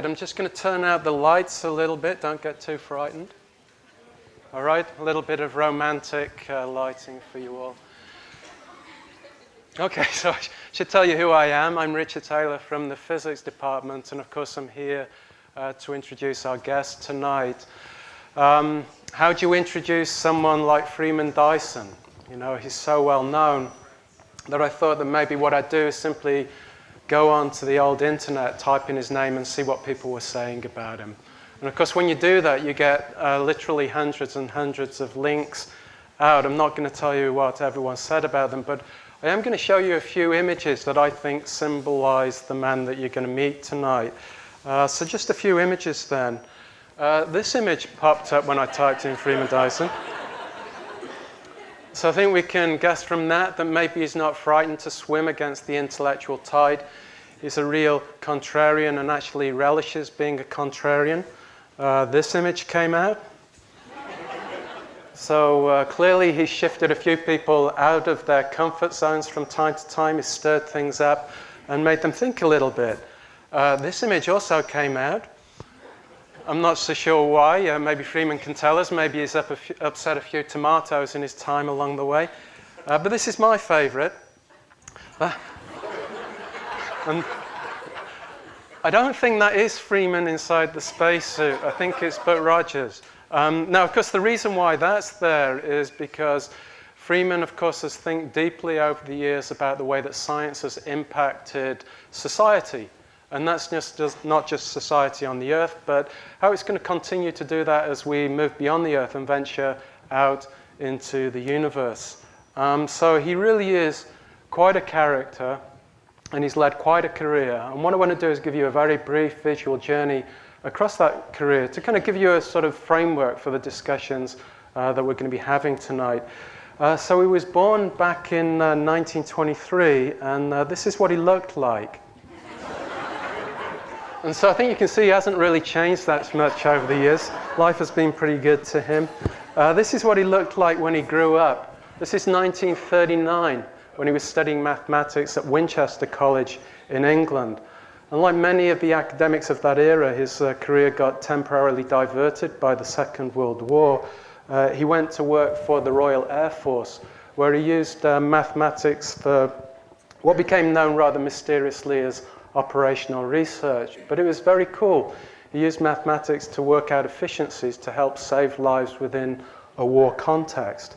right, I'm just going to turn out the lights a little bit. Don't get too frightened. All right, a little bit of romantic lighting for you all. Okay, so I should tell you who I am. I'm Richard Taylor from the physics department, and of course I'm here to introduce our guest tonight. How do you introduce someone like Freeman Dyson? You know, he's so well known that I thought that maybe what I'd do is simply go on to the old internet, type in his name and see what people were saying about him. And of course, when you do that, you get literally hundreds and hundreds of links out. I'm not going to tell you what everyone said about them, but I am going to show you a few images that I think symbolize the man that you're going to meet tonight. So just a few images then. This image popped up when I typed in Freeman Dyson. So I think we can guess from that maybe he's not frightened to swim against the intellectual tide. He's a real contrarian and actually relishes being a contrarian. This image came out. So clearly he's shifted a few people out of their comfort zones from time to time. He's stirred things up and made them think a little bit. This image also came out. I'm not so sure why. Maybe Freeman can tell us. Maybe he's upset a few tomatoes in his time along the way. But this is my favorite. And I don't think that is Freeman inside the spacesuit. I think it's Buck Rogers. Now, of course, the reason why that's there is because Freeman, of course, has thought deeply over the years about the way that science has impacted society. And that's not just society on the Earth, but how it's going to continue to do that as we move beyond the Earth and venture out into the universe. So he really is quite a character, and he's led quite a career. And what I want to do is give you a very brief visual journey across that career to kind of give you a sort of framework for the discussions that we're going to be having tonight. So he was born back in 1923, and this is what he looked like. And so I think you can see he hasn't really changed that much over the years. Life has been pretty good to him. This is what he looked like when he grew up. This is 1939, when he was studying mathematics at Winchester College in England. And like many of the academics of that era, his career got temporarily diverted by the Second World War. He went to work for the Royal Air Force, where he used mathematics for what became known rather mysteriously as operational research, but it was very cool. He used mathematics to work out efficiencies to help save lives within a war context.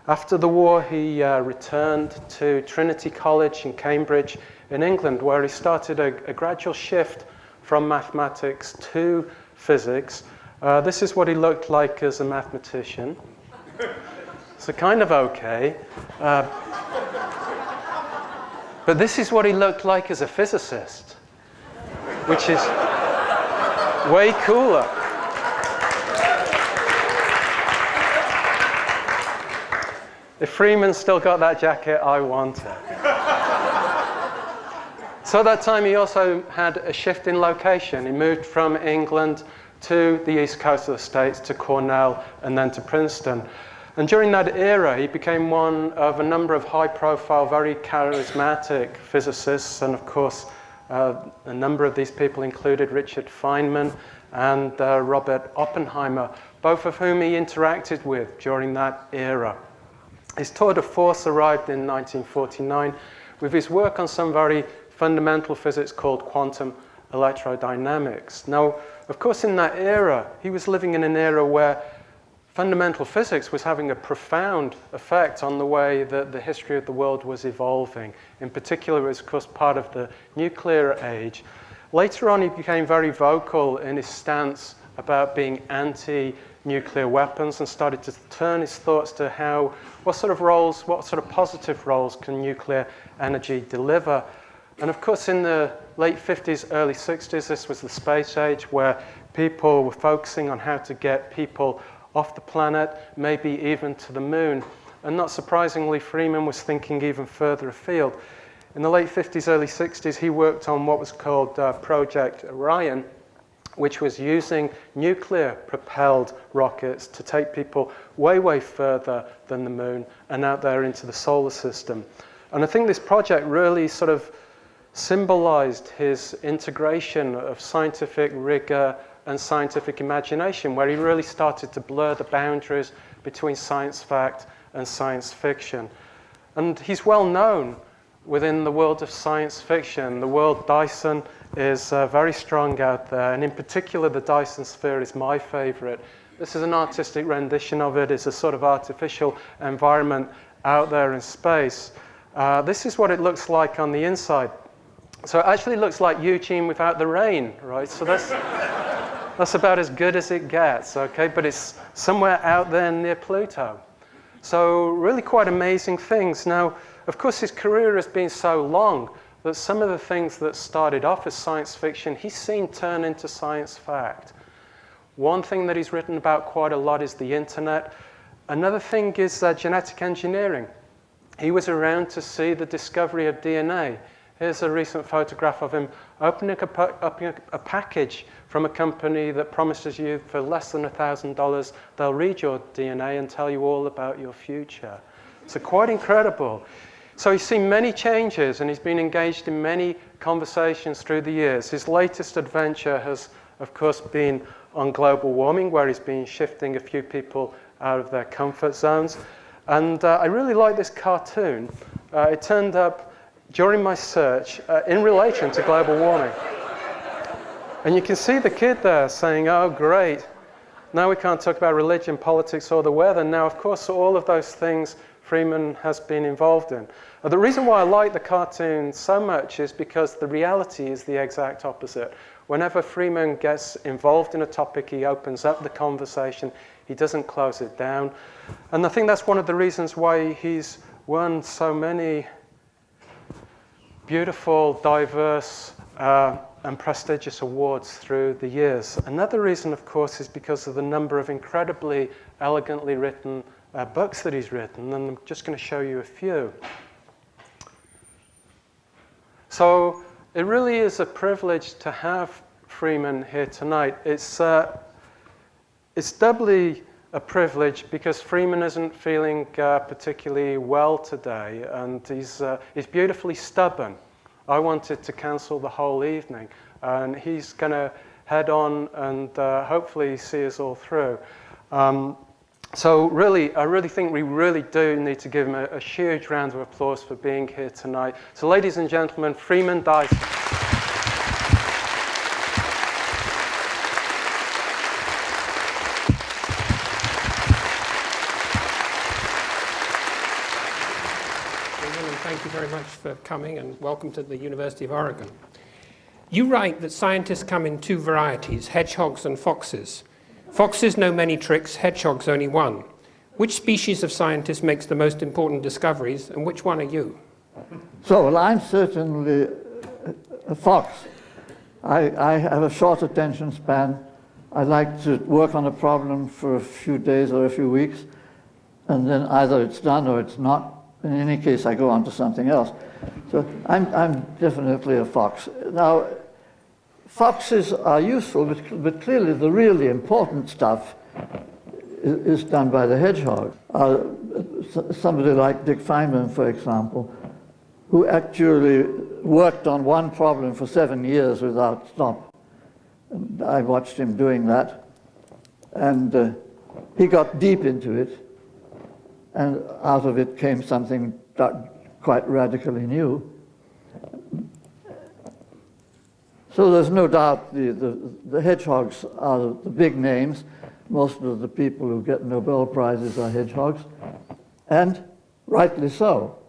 After the war, he returned to Trinity College in Cambridge in England, where he started a gradual shift from mathematics to physics. This is what he looked like as a mathematician. So kind of okay. But this is what he looked like as a physicist, which is way cooler. If Freeman still got that jacket, I want it. So at that time, he also had a shift in location. He moved from England to the east coast of the States, to Cornell, and then to Princeton. And during that era, he became one of a number of high-profile, very charismatic physicists. And of course, a number of these people included Richard Feynman and Robert Oppenheimer, both of whom he interacted with during that era. His tour de force arrived in 1949 with his work on some very fundamental physics called quantum electrodynamics. Now, of course, in that era, he was living in an era where fundamental physics was having a profound effect on the way that the history of the world was evolving. In particular, it was, of course, part of the nuclear age. Later on, he became very vocal in his stance about being anti-nuclear weapons and started to turn his thoughts to what sort of positive roles can nuclear energy deliver. And of course, in the late 50s, early 60s, this was the space age where people were focusing on how to get people off the planet, maybe even to the moon. And not surprisingly, Freeman was thinking even further afield. In the late 50s, early 60s, he worked on what was called Project Orion, which was using nuclear-propelled rockets to take people way, way further than the moon and out there into the solar system. And I think this project really sort of symbolized his integration of scientific rigor and scientific imagination, where he really started to blur the boundaries between science fact and science fiction. And he's well known within the world of science fiction. The world Dyson is very strong out there, and in particular the Dyson sphere is my favorite. This is an artistic rendition of it. It's a sort of artificial environment out there in space. This is what it looks like on the inside. So it actually looks like Eugene without the rain, right? So that's about as good as it gets, okay? But it's somewhere out there near Pluto. So really quite amazing things. Now, of course, his career has been so long that some of the things that started off as science fiction, he's seen turn into science fact. One thing that he's written about quite a lot is the internet. Another thing is genetic engineering. He was around to see the discovery of DNA. Here's a recent photograph of him opening a package from a company that promises you for less than $1,000, they'll read your DNA and tell you all about your future. So quite incredible. So he's seen many changes, and he's been engaged in many conversations through the years. His latest adventure has, of course, been on global warming, where he's been shifting a few people out of their comfort zones. And I really like this cartoon. It turned up during my search in relation to global warming. And you can see the kid there saying, oh, great. Now we can't talk about religion, politics, or the weather. Now, of course, all of those things Freeman has been involved in. The reason why I like the cartoon so much is because the reality is the exact opposite. Whenever Freeman gets involved in a topic, he opens up the conversation. He doesn't close it down. And I think that's one of the reasons why he's won so many beautiful, diverse, and prestigious awards through the years. Another reason, of course, is because of the number of incredibly elegantly written books that he's written, and I'm just going to show you a few. So it really is a privilege to have Freeman here tonight. It's doubly a privilege because Freeman isn't feeling particularly well today, and he's beautifully stubborn. I wanted to cancel the whole evening, and he's going to head on and hopefully see us all through. So really, I really think we really do need to give him a huge round of applause for being here tonight. So ladies and gentlemen, Freeman Dyson. Thank you very much for coming, and welcome to the University of Oregon. You write that scientists come in two varieties, hedgehogs and foxes. Foxes know many tricks, hedgehogs only one. Which species of scientist makes the most important discoveries, and which one are you? So, well, I'm certainly a fox. I have a short attention span. I like to work on a problem for a few days or a few weeks, and then either it's done or it's not. In any case, I go on to something else. So I'm definitely a fox. Now, foxes are useful, but clearly the really important stuff is done by the hedgehog. Somebody like Dick Feynman, for example, who actually worked on one problem for 7 years without stop. And I watched him doing that, and he got deep into it, and out of it came something quite radically new. So there's no doubt the hedgehogs are the big names. Most of the people who get Nobel Prizes are hedgehogs, and rightly so.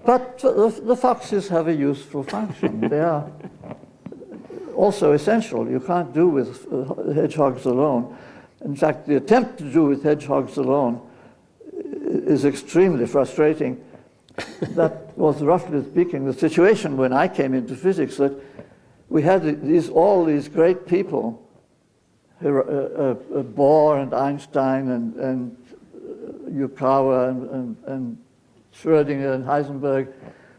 But the foxes have a useful function. They are also essential. You can't do with hedgehogs alone. In fact, the attempt to do with hedgehogs alone is extremely frustrating. That was, roughly speaking, the situation when I came into physics, that we had all these great people, Bohr and Einstein and Yukawa and Schrödinger and Heisenberg,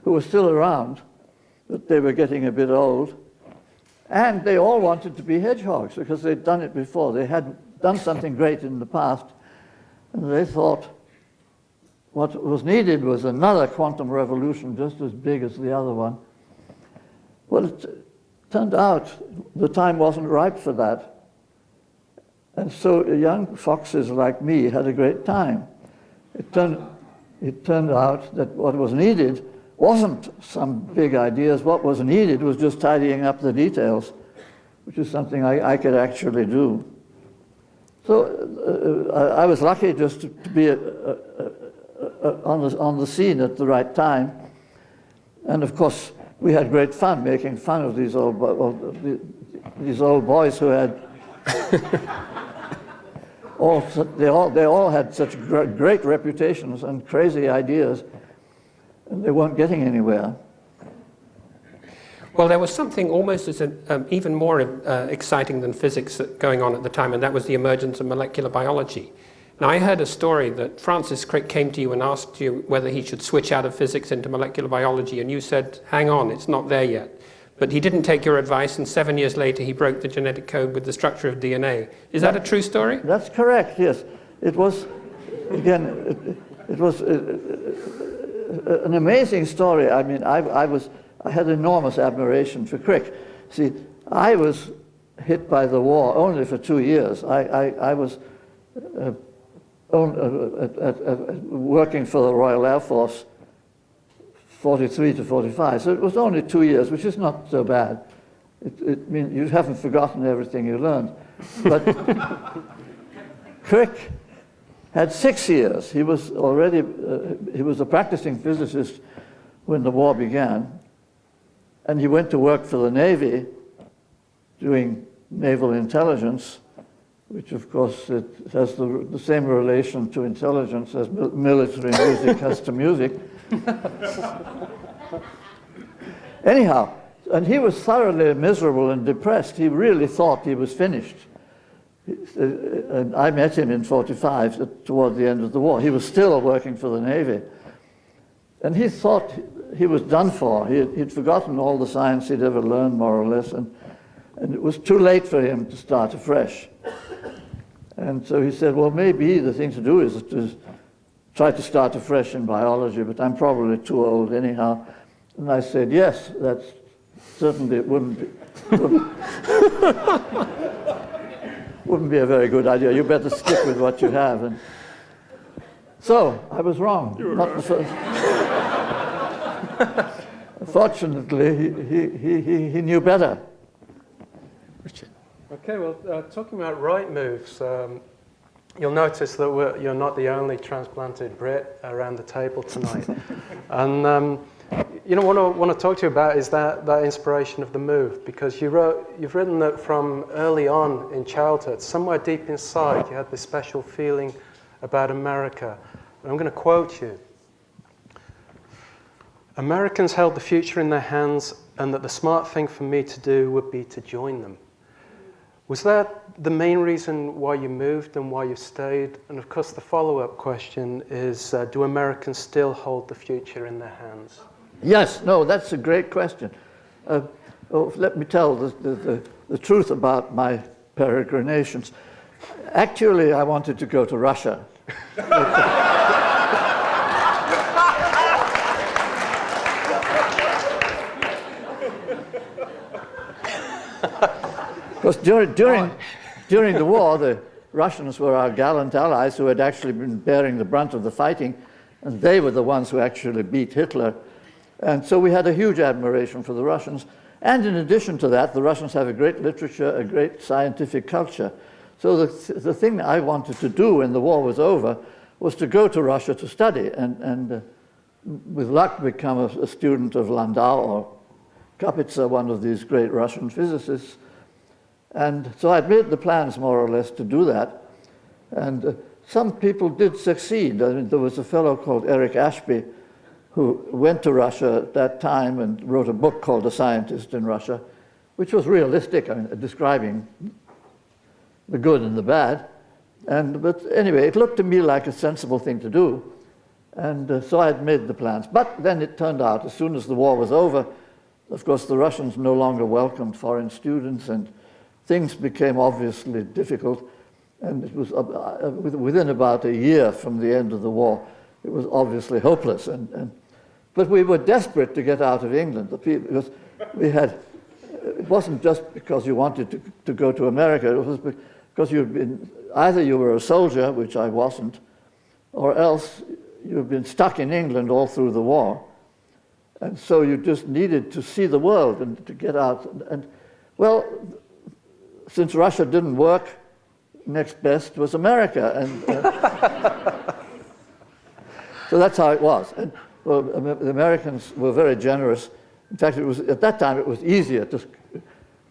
who were still around, but they were getting a bit old. And they all wanted to be hedgehogs because they'd done it before. They had done something great in the past, and they thought what was needed was another quantum revolution just as big as the other one. Well, it turned out the time wasn't ripe for that. And so young foxes like me had a great time. It turned out that what was needed wasn't some big ideas. What was needed was just tidying up the details, which is something I could actually do. So I was lucky just to be on the scene at the right time. And of course, we had great fun making fun of these old boys who had they all had such great reputations and crazy ideas, and they weren't getting anywhere. Well, there was something almost as even more exciting than physics going on at the time, and that was the emergence of molecular biology. Now, I heard a story that Francis Crick came to you and asked you whether he should switch out of physics into molecular biology, and you said, hang on, it's not there yet. But he didn't take your advice, and 7 years later he broke the genetic code with the structure of DNA. Is that a true story? That's correct, yes. It was, again, it was an amazing story. I mean, I had enormous admiration for Crick. See, I was hit by the war only for 2 years. I was working for the Royal Air Force 43 to 45, so it was only 2 years, which is not so bad. It means you haven't forgotten everything you learned. But Crick had 6 years. He was already, he was a practicing physicist when the war began, and he went to work for the Navy doing naval intelligence, which of course it has the same relation to intelligence as military music has to music. Anyhow, and he was thoroughly miserable and depressed. He really thought he was finished. And I met him in 45 toward the end of the war. He was still working for the Navy. And he thought he was done for. He'd forgotten all the science he'd ever learned, more or less, and it was too late for him to start afresh. And so he said, well, maybe the thing to do is to try to start afresh in biology, but I'm probably too old anyhow. And I said, yes, that's certainly wouldn't be a very good idea. You better stick with what you have. And so I was wrong. Not the first. Fortunately, he knew better. Richard. Okay, well, talking about right moves, you'll notice that you're not the only transplanted Brit around the table tonight. And what I want to talk to you about is that inspiration of the move, because you've written that from early on in childhood, somewhere deep inside, you had this special feeling about America. And I'm going to quote you. Americans held the future in their hands, and that the smart thing for me to do would be to join them. Was that the main reason why you moved and why you stayed? And of course, the follow-up question is, do Americans still hold the future in their hands? Yes, no, that's a great question. Let me tell the truth about my peregrinations. Actually, I wanted to go to Russia. Because during the war, the Russians were our gallant allies who had actually been bearing the brunt of the fighting, and they were the ones who actually beat Hitler. And so we had a huge admiration for the Russians. And in addition to that, the Russians have a great literature, a great scientific culture. So the thing I wanted to do when the war was over was to go to Russia to study and with luck become a student of Landau or Kapitsa, one of these great Russian physicists. And so I'd made the plans more or less to do that. And some people did succeed. I mean, there was a fellow called Eric Ashby who went to Russia at that time and wrote a book called A Scientist in Russia, which was realistic, I mean, describing the good and the bad. But anyway, it looked to me like a sensible thing to do. And so I had made the plans. But then it turned out, as soon as the war was over, of course, the Russians no longer welcomed foreign students, and things became obviously difficult. And it was within about a year from the end of the war, it was obviously hopeless. And But we were desperate to get out of England, because we had, it wasn't just because you wanted to go to America, it was because either you were a soldier, which I wasn't, or else you'd been stuck in England all through the war. And so you just needed to see the world and to get out. And well, since Russia didn't work, next best was America. And so that's how it was. And well, the Americans were very generous. In fact, at that time it was easier to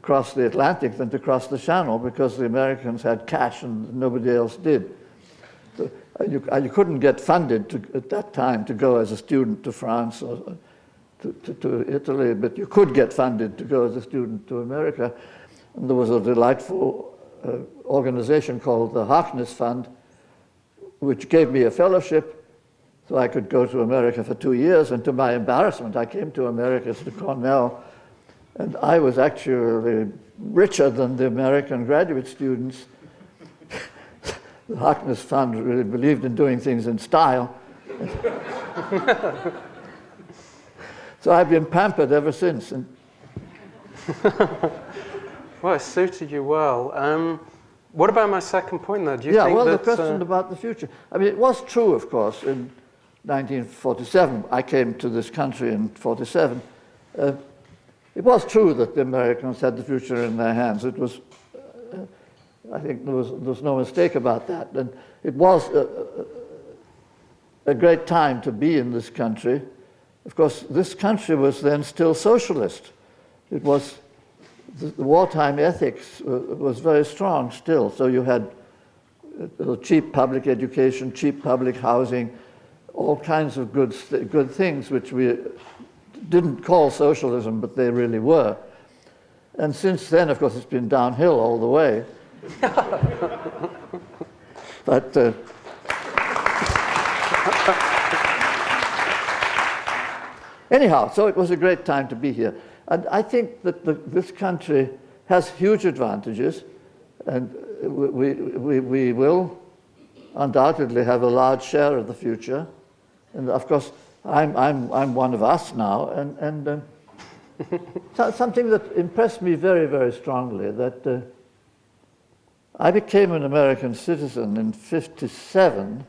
cross the Atlantic than to cross the Channel, because the Americans had cash and nobody else did. So, you couldn't get funded at that time to go as a student to France or to Italy, but you could get funded to go as a student to America. And there was a delightful organization called the Harkness Fund, which gave me a fellowship so I could go to America for 2 years. And to my embarrassment, I came to America to Cornell, and I was actually richer than the American graduate students. The Harkness Fund really believed in doing things in style. So I've been pampered ever since. And well, it suited you well. What about my second point, though? Do you yeah, think well, that, the question about the future. I mean, it was true, of course, in 1947. I came to this country in 47. It was true that the Americans had the future in their hands. It was, I think there was no mistake about that. And it was a great time to be in this country. Of course, this country was then still socialist. It was, the wartime ethics was very strong still. So you had cheap public education, cheap public housing, all kinds of good things which we didn't call socialism, but they really were. And since then, of course, it's been downhill all the way. But anyhow, so it was a great time to be here. And I think that this country has huge advantages, and we will undoubtedly have a large share of the future. And of course, I'm one of us now, and something that impressed me very, very strongly, that I became an American citizen in '57,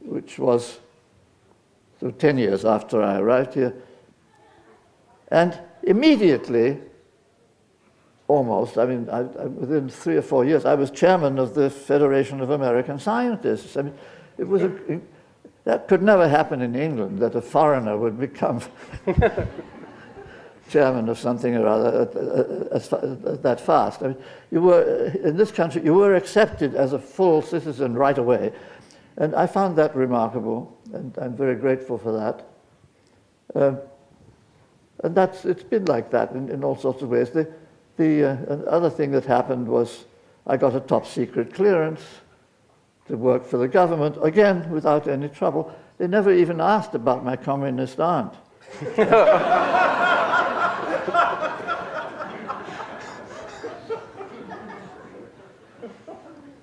which was 10 years after I arrived here. And immediately, almost, I mean, within 3 or 4 years, I was chairman of the Federation of American Scientists. I mean, it was that could never happen in England, that a foreigner would become chairman of something or other that fast. I mean, you were, in this country, you were accepted as a full citizen right away. And I found that remarkable, and I'm very grateful for that. And it's been like that in all sorts of ways. The other thing that happened was I got a top secret clearance to work for the government, again, without any trouble. They never even asked about my communist aunt.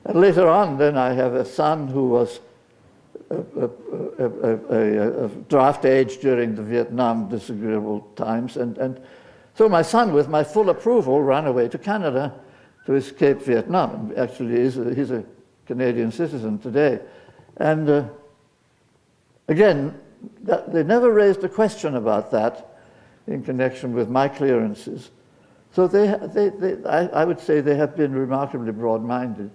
And later on, then I have a son who was a draft age during the Vietnam disagreeable times. And so my son, with my full approval, ran away to Canada to escape Vietnam. Actually, he's a Canadian citizen today. And again, they never raised a question about that in connection with my clearances. So I would say they have been remarkably broad-minded.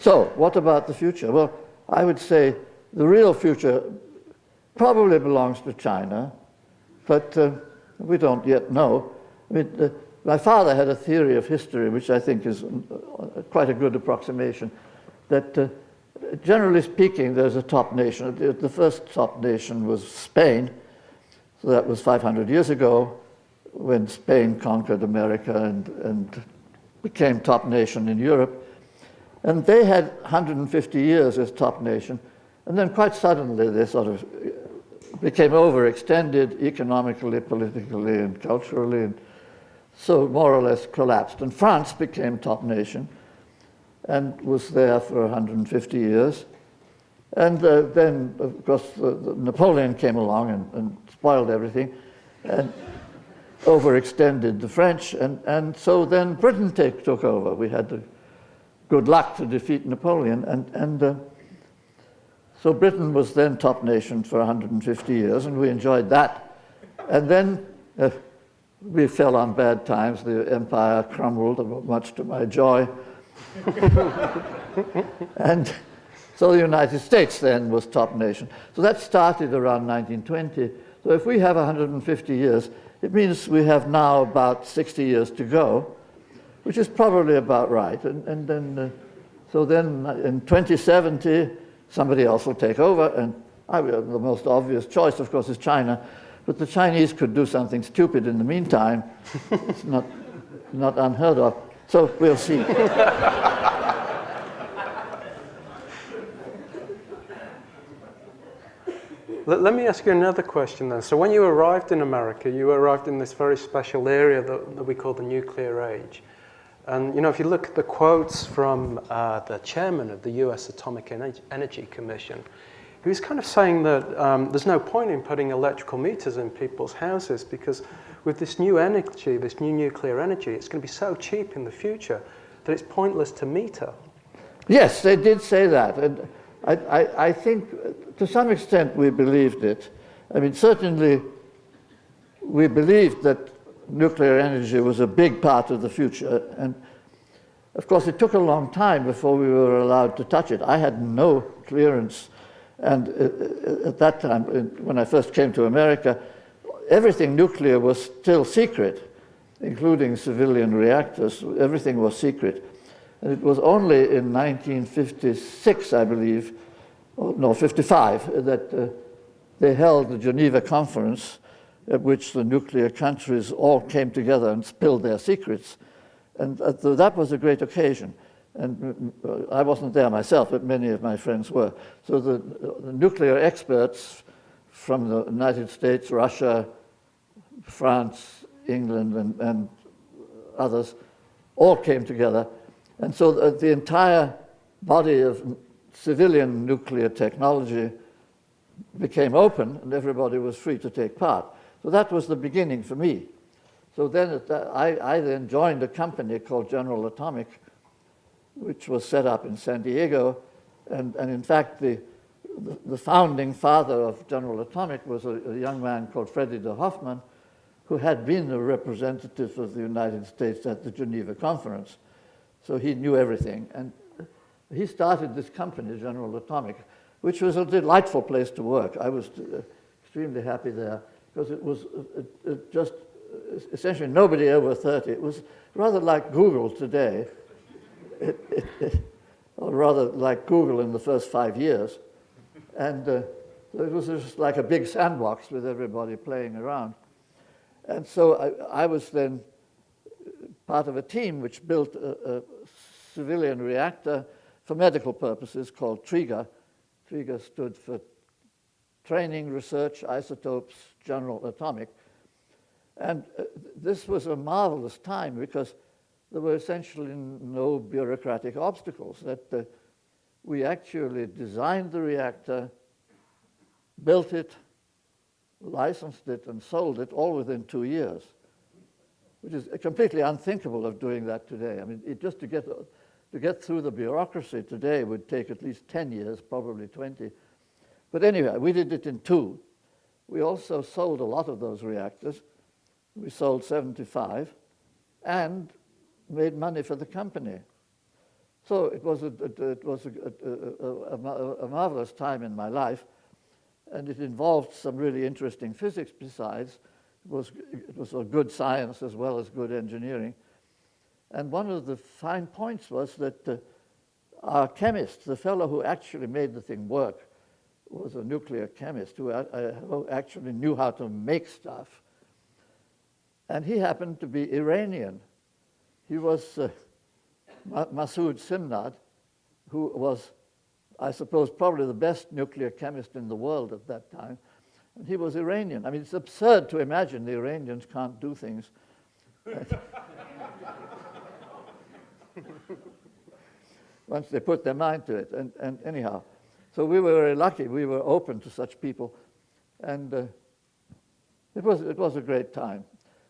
So what about the future? Well, I would say the real future probably belongs to China, but we don't yet know. I mean, my father had a theory of history, which I think is quite a good approximation, that generally speaking, there's a top nation. The first top nation was Spain, so that was 500 years ago, when Spain conquered America and became top nation in Europe. And they had 150 years as top nation, and then quite suddenly they sort of became overextended economically, politically, and culturally, and so more or less collapsed. And France became top nation and was there for 150 years. And then, of course, Napoleon came along and spoiled everything and overextended the French. And so then Britain took over. We had the good luck to defeat Napoleon. And so Britain was then top nation for 150 years, and we enjoyed that. And then we fell on bad times. The empire crumbled, much to my joy. And so the United States then was top nation. So that started around 1920. So if we have 150 years, it means we have now about 60 years to go, which is probably about right. And then, so then in 2070, somebody else will take over, and the most obvious choice, of course, is China. But the Chinese could do something stupid in the meantime. It's not unheard of. So we'll see. Let me ask you another question then. So when you arrived in America, you arrived in this very special area that we call the nuclear age. And you know, if you look at the quotes from the chairman of the US Atomic Energy Commission, he was kind of saying that there's no point in putting electrical meters in people's houses because with this new energy, this new nuclear energy, it's going to be so cheap in the future that it's pointless to meter. Yes, they did say that. And I think to some extent we believed it. I mean, certainly we believed that nuclear energy was a big part of the future. And of course, it took a long time before we were allowed to touch it. I had no clearance. And at that time, when I first came to America, everything nuclear was still secret, including civilian reactors. Everything was secret. And it was only in 1956, I believe, no, 55, that they held the Geneva Conference at which the nuclear countries all came together and spilled their secrets. And that was a great occasion. And I wasn't there myself, but many of my friends were. So the nuclear experts from the United States, Russia, France, England, and others all came together. And so the entire body of civilian nuclear technology became open, and everybody was free to take part. So that was the beginning for me. So then I then joined a company called General Atomic, which was set up in San Diego. And in fact, the founding father of General Atomic was a young man called Freddie de Hoffman, who had been a representative of the United States at the Geneva Conference. So he knew everything. And he started this company, General Atomic, which was a delightful place to work. I was extremely happy there because it was just essentially nobody over 30. It was rather like Google today, or rather like Google in the first 5 years. And it was just like a big sandbox with everybody playing around. And so I was then part of a team which built a civilian reactor for medical purposes called TRIGA. TRIGA stood for Training, Research, Isotopes, General Atomic. And this was a marvelous time because there were essentially no bureaucratic obstacles. That we actually designed the reactor, built it, licensed it, and sold it all within 2 years, which is completely unthinkable of doing that today. I mean, just to get through the bureaucracy today would take at least 10 years, probably 20. But anyway, we did it in 2. We also sold a lot of those reactors. We sold 75 and made money for the company. So it was a marvelous time in my life, and it involved some really interesting physics besides. It was a good science as well as good engineering. And one of the fine points was that our chemist, the fellow who actually made the thing work, was a nuclear chemist who actually knew how to make stuff. And he happened to be Iranian. He was Masoud Simnad, who was, I suppose, probably the best nuclear chemist in the world at that time. And he was Iranian. I mean, it's absurd to imagine the Iranians can't do things. Once they put their mind to it. And anyhow, So we were very lucky. We were open to such people. And it was a great time.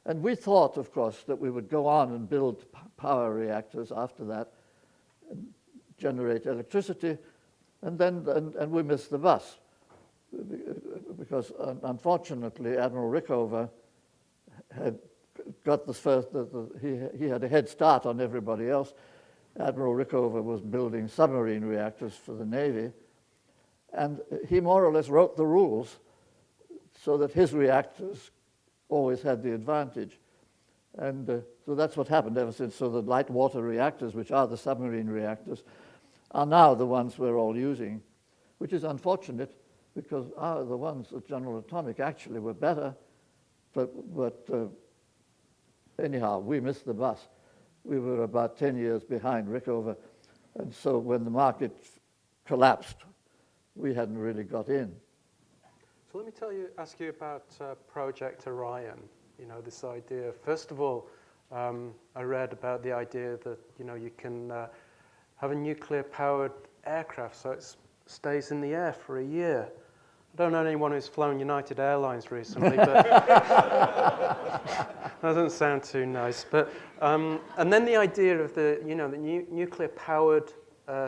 And we thought, of course, that we would go on and build power reactors after that, and generate electricity, and we missed the bus. Because unfortunately, Admiral Rickover had got the first, he had a head start on everybody else. Admiral Rickover was building submarine reactors for the Navy, and he more or less wrote the rules so that his reactors always had the advantage. And so that's what happened ever since. So the light water reactors, which are the submarine reactors, are now the ones we're all using, which is unfortunate because the ones at General Atomic actually were better. But anyhow, we missed the bus. We were about 10 years behind Rickover. And so when the market collapsed, we hadn't really got in. So let me ask you about Project Orion. You know, this idea. First of all, I read about the idea that, you know, you can have a nuclear-powered aircraft so it stays in the air for a year. I don't know anyone who's flown United Airlines recently, but that doesn't sound too nice. But and then the idea of the nuclear-powered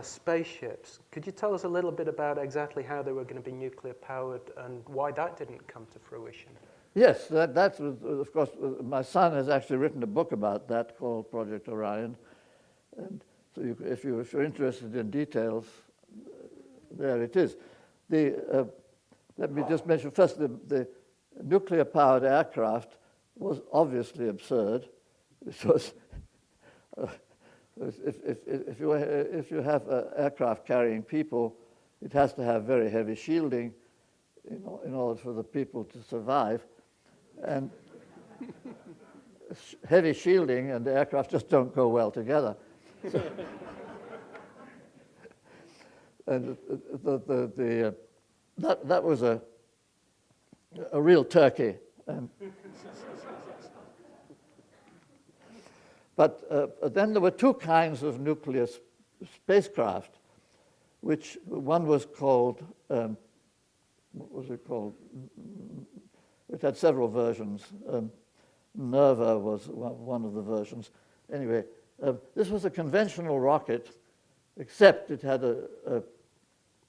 spaceships. Could you tell us a little bit about exactly how they were going to be nuclear-powered and why that didn't come to fruition? Yes, that's, of course, my son has actually written a book about that called Project Orion. And so if you're interested in details, there it is. Let me just mention first, the nuclear-powered aircraft was obviously absurd. It was, if you have an aircraft carrying people, it has to have very heavy shielding in order for the people to survive. And heavy shielding and the aircraft just don't go well together. So, and that was a real turkey. But then there were two kinds of nuclear spacecraft, which one was called, what was it called? It had several versions. Nerva was one of the versions. Anyway, this was a conventional rocket, except it had a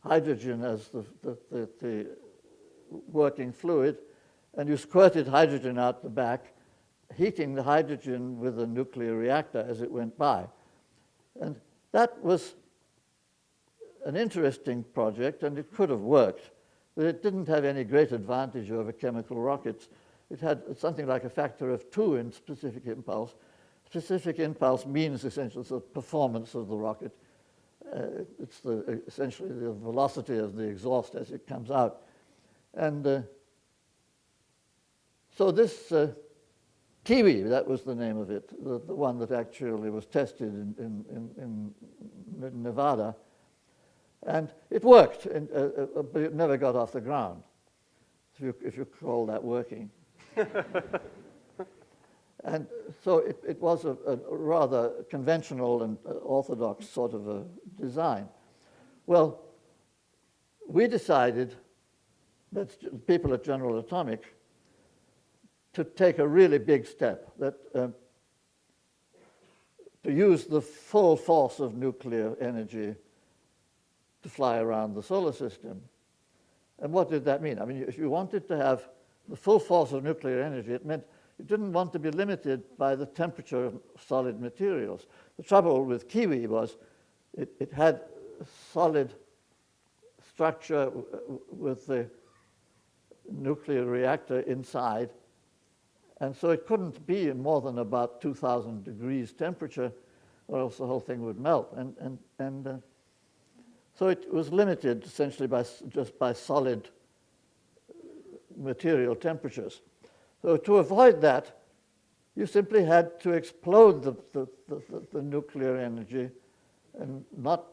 hydrogen as the working fluid, and you squirted hydrogen out the back, heating the hydrogen with a nuclear reactor as it went by. And that was an interesting project, and it could have worked, but it didn't have any great advantage over chemical rockets. It had something like a factor of 2 in specific impulse. Specific impulse means essentially the performance of the rocket. It's essentially the velocity of the exhaust as it comes out. And so this Kiwi, that was the name of it, the one that actually was tested in Nevada. And it worked, but it never got off the ground, if you call that working. And so it was a rather conventional and orthodox sort of a design. Well, we decided, that people at General Atomic, to take a really big step, that to use the full force of nuclear energy to fly around the solar system. And what did that mean? I mean, if you wanted to have the full force of nuclear energy, it meant you didn't want to be limited by the temperature of solid materials. The trouble with Kiwi was it had a solid structure with the nuclear reactor inside, and so it couldn't be in more than about 2,000 degrees temperature, or else the whole thing would melt. And so it was limited essentially just by solid material temperatures. So to avoid that, you simply had to explode the nuclear energy and not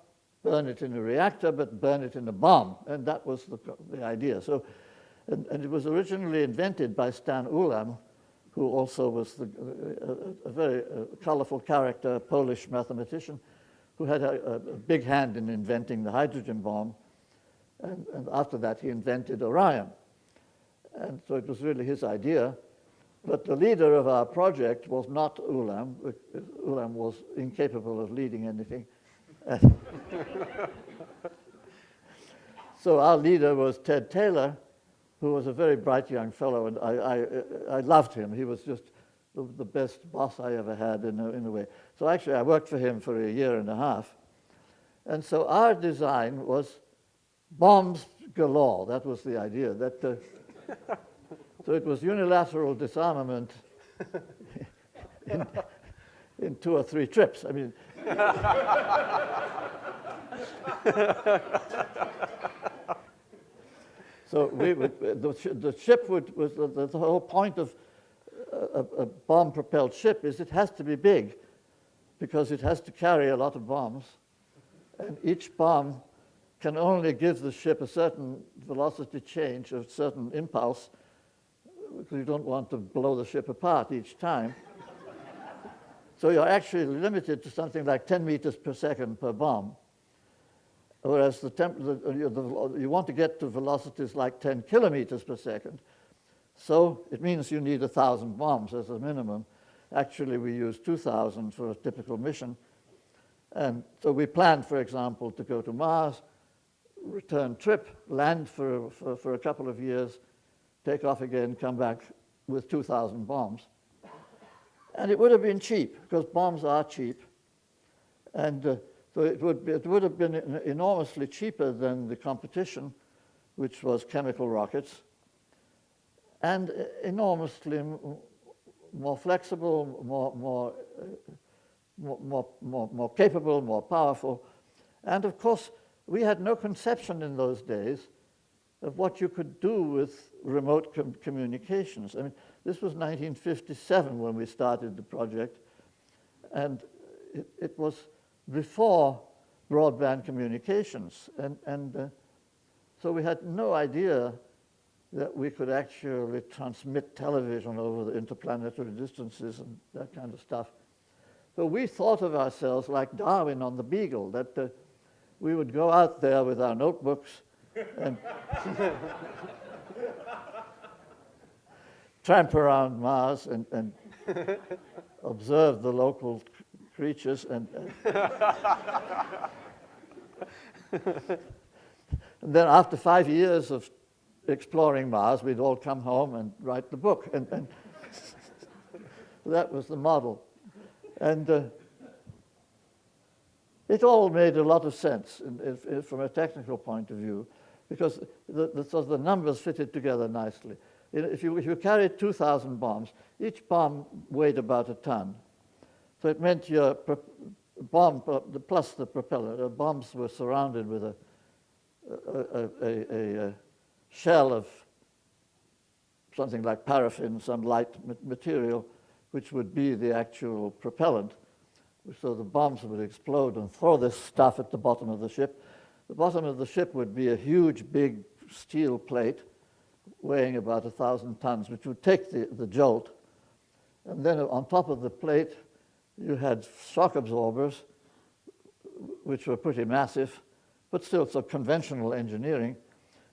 burn it in a reactor, but burn it in a bomb. And that was the idea. So, and it was originally invented by Stan Ulam, who also was a very colorful character, a Polish mathematician, who had a big hand in inventing the hydrogen bomb. And after that, he invented Orion. And so it was really his idea. But the leader of our project was not Ulam. Ulam was incapable of leading anything. So our leader was Ted Taylor, who was a very bright young fellow, and I loved him. He was just the best boss I ever had in a way. So actually, I worked for him for a year and a half. And so our design was bombs galore. That was the idea. So it was unilateral disarmament in 2 or 3 trips. I mean, so the ship was the whole point of a bomb-propelled ship is it has to be big because it has to carry a lot of bombs, and each bomb can only give the ship a certain velocity change, a certain impulse, because you don't want to blow the ship apart each time. So you're actually limited to something like 10 meters per second per bomb, whereas you want to get to velocities like 10 kilometers per second. So it means you need 1,000 bombs as a minimum. Actually, we use 2,000 for a typical mission. And so we planned, for example, to go to Mars, return trip, land for a couple of years, take off again, come back with 2,000 bombs. And it would have been cheap, because bombs are cheap. And so it would have been enormously cheaper than the competition, which was chemical rockets, and enormously more flexible, more capable, more powerful. And of course, we had no conception in those days of what you could do with remote communications. I mean, this was 1957 when we started the project, and it was before broadband communications. And so we had no idea that we could actually transmit television over the interplanetary distances and that kind of stuff. So we thought of ourselves like Darwin on the Beagle, that we would go out there with our notebooks and tramp around Mars and observe the local creatures. And then after 5 years of exploring Mars, we'd all come home and write the book. And that was the model. And it all made a lot of sense from a technical point of view, because the numbers fitted together nicely. If you carried 2,000 bombs, each bomb weighed about a ton. So it meant your bomb plus the propeller. The bombs were surrounded with a shell of something like paraffin, some light material, which would be the actual propellant. So the bombs would explode and throw this stuff at the bottom of the ship. The bottom of the ship would be a huge, big steel plate weighing about 1,000 tons, which would take the jolt. And then on top of the plate, you had shock absorbers, which were pretty massive, but still it's a conventional engineering.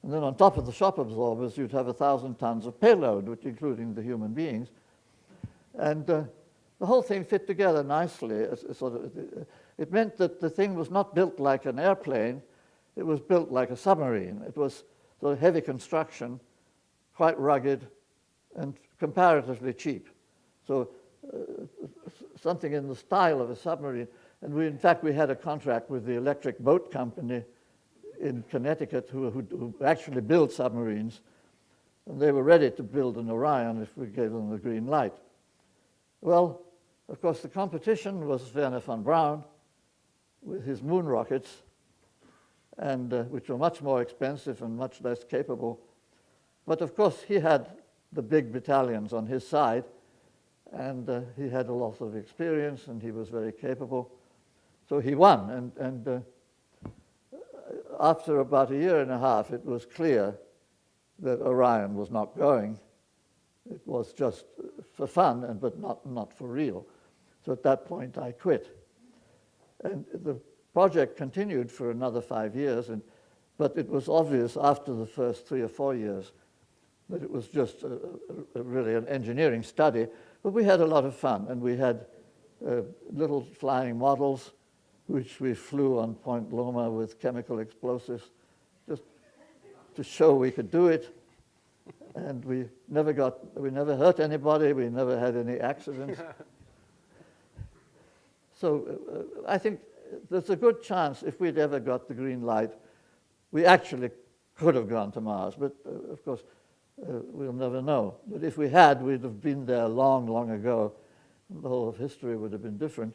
And then on top of the shock absorbers, you'd have 1,000 tons of payload, which including the human beings. And the whole thing fit together nicely. It meant that the thing was not built like an airplane, it was built like a submarine. It was sort of heavy construction, quite rugged, and comparatively cheap. So something in the style of a submarine. And in fact, we had a contract with the Electric Boat Company in Connecticut who actually build submarines. And they were ready to build an Orion if we gave them the green light. Well, of course, the competition was Wernher von Braun with his moon rockets, and which were much more expensive and much less capable. But of course, he had the big battalions on his side, and he had a lot of experience, and he was very capable. So he won, and after about a year and a half, it was clear that Orion was not going. It was just for fun, but not for real. So at that point, I quit. And the project continued for another 5 years, and But it was obvious after the first 3 or 4 years that it was just really an engineering study. But we had a lot of fun, and we had little flying models, which we flew on Point Loma with chemical explosives, just to show we could do it. And we never hurt anybody. We never had any accidents. So I think there's a good chance if we'd ever got the green light, we actually could have gone to Mars. But of course, we'll never know. But if we had, we'd have been there long, long ago. The whole of history would have been different.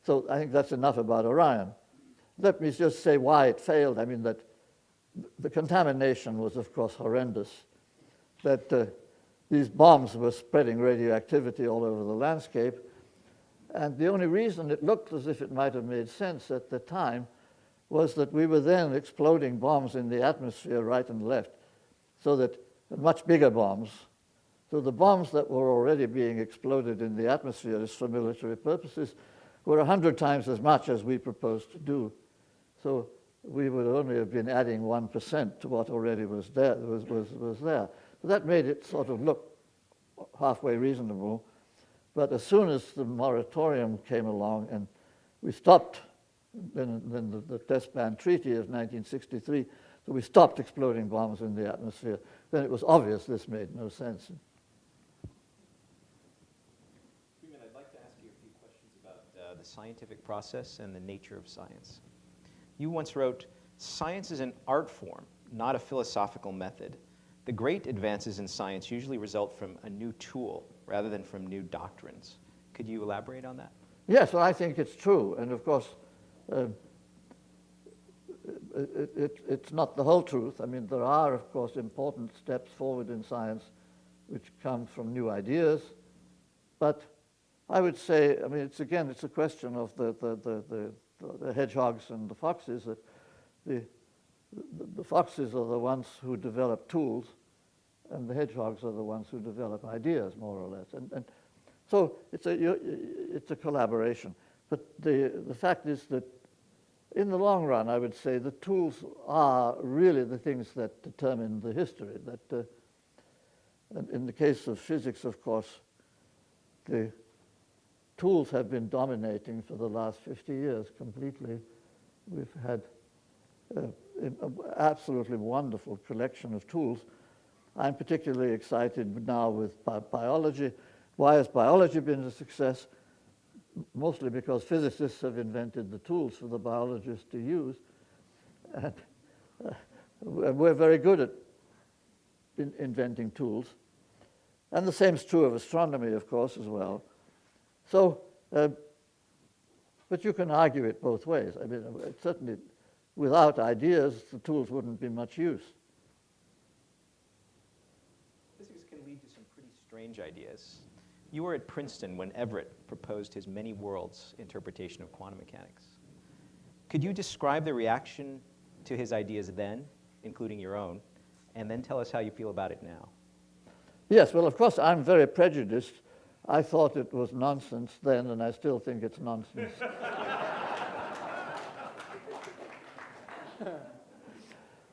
So I think that's enough about Orion. Let me just say why it failed. I mean, that the contamination was, of course, horrendous. That these bombs were spreading radioactivity all over the landscape. And the only reason it looked as if it might have made sense at the time was that we were then exploding bombs in the atmosphere right and left, so that much bigger bombs. So the bombs that were already being exploded in the atmospheres for military purposes were 100 times as much as we proposed to do. So we would only have been adding 1% to what already was there. So that made it sort of look halfway reasonable. But as soon as the moratorium came along and we stopped, then the Test Ban Treaty of 1963, so we stopped exploding bombs in the atmosphere, then it was obvious this made no sense. Freeman, I'd like to ask you a few questions about the scientific process and the nature of science. You once wrote, "Science is an art form, not a philosophical method. The great advances in science usually result from a new tool rather than from new doctrines." Could you elaborate on that? Yes, well, I think it's true. And of course, it's not the whole truth. I mean, there are, of course, important steps forward in science which come from new ideas. But I would say, I mean, it's a question of the hedgehogs and the foxes. That the foxes are the ones who develop tools, and the hedgehogs are the ones who develop ideas, more or less. And so it's a collaboration. But the fact is that in the long run, I would say the tools are really the things that determine the history. That in the case of physics, of course, the tools have been dominating for the last 50 years completely. We've had an absolutely wonderful collection of tools. I'm particularly excited now with biology. Why has biology been a success? Mostly because physicists have invented the tools for the biologists to use. And we're very good at inventing tools. And the same is true of astronomy, of course, as well. So, but you can argue it both ways. I mean, certainly without ideas, the tools wouldn't be much use. Physics can lead to some pretty strange ideas. You were at Princeton when Everett proposed his many worlds interpretation of quantum mechanics. Could you describe the reaction to his ideas then, including your own, and then tell us how you feel about it now? Yes, well, of course, I'm very prejudiced. I thought it was nonsense then, and I still think it's nonsense.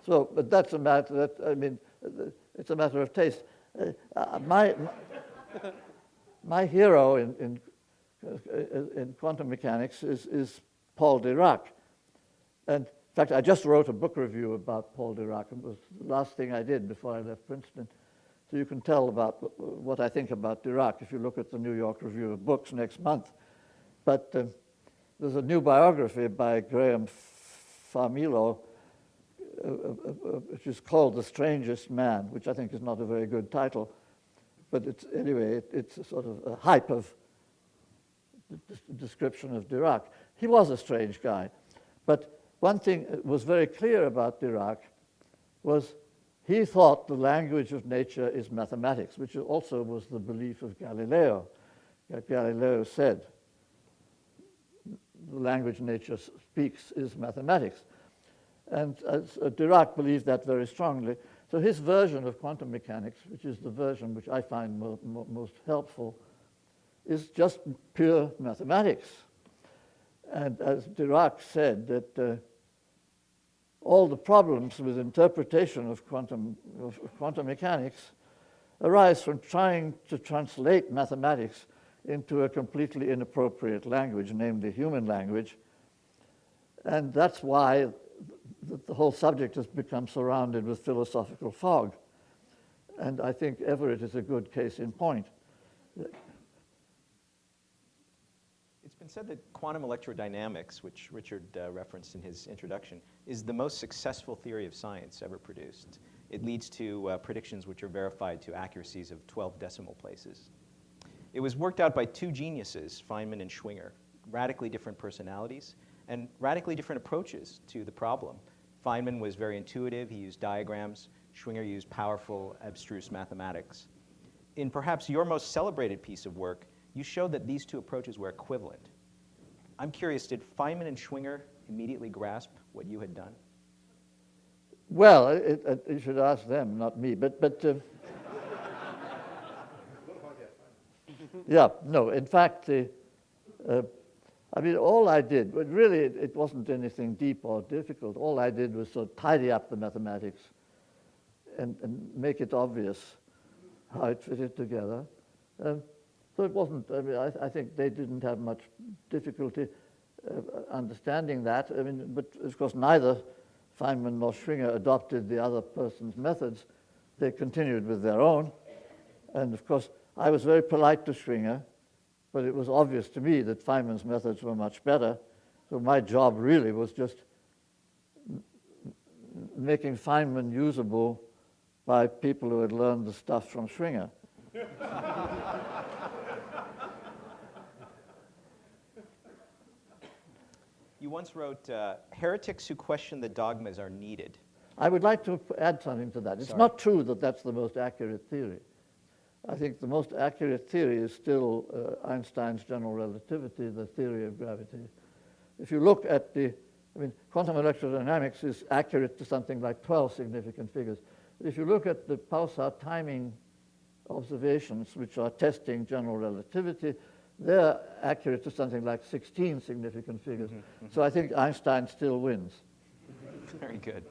So, but that's a matter that, I mean, it's a matter of taste. My hero in quantum mechanics is Paul Dirac. And in fact, I just wrote a book review about Paul Dirac. It was the last thing I did before I left Princeton. So you can tell about what I think about Dirac if you look at the New York Review of Books next month. But there's a new biography by Graham Farmilo, which is called The Strangest Man, which I think is not a very good title. But it's a sort of a hype of description of Dirac. He was a strange guy. But one thing that was very clear about Dirac was he thought the language of nature is mathematics, which also was the belief of Galileo. Galileo said, the language nature speaks is mathematics. And Dirac believed that very strongly. So his version of quantum mechanics, which is the version which I find most helpful, is just pure mathematics. And as Dirac said, that all the problems with interpretation of quantum mechanics arise from trying to translate mathematics into a completely inappropriate language, namely human language. And that's why the whole subject has become surrounded with philosophical fog. And I think Everett is a good case in point. It's been said that quantum electrodynamics, which Richard referenced in his introduction, is the most successful theory of science ever produced. It leads to predictions which are verified to accuracies of 12 decimal places. It was worked out by two geniuses, Feynman and Schwinger, radically different personalities and radically different approaches to the problem. Feynman was very intuitive. He used diagrams. Schwinger used powerful, abstruse mathematics. In perhaps your most celebrated piece of work, you showed that these two approaches were equivalent. I'm curious, did Feynman and Schwinger immediately grasp what you had done? Well, you should ask them, not me. Yeah, no, in fact, I mean, all I did, but really it wasn't anything deep or difficult. All I did was sort of tidy up the mathematics and make it obvious how it fitted together. So it wasn't, I mean, I think they didn't have much difficulty understanding that. I mean, but of course neither Feynman nor Schwinger adopted the other person's methods. They continued with their own. And of course, I was very polite to Schwinger, but it was obvious to me that Feynman's methods were much better. So my job really was just making Feynman usable by people who had learned the stuff from Schwinger. You once wrote, heretics who question the dogmas are needed. I would like to add something to that. It's not true that that's the most accurate theory. I think the most accurate theory is still Einstein's general relativity, the theory of gravity. If you look at quantum electrodynamics is accurate to something like 12 significant figures. If you look at the pulsar timing observations, which are testing general relativity, they're accurate to something like 16 significant figures. So I think Einstein still wins. Very good.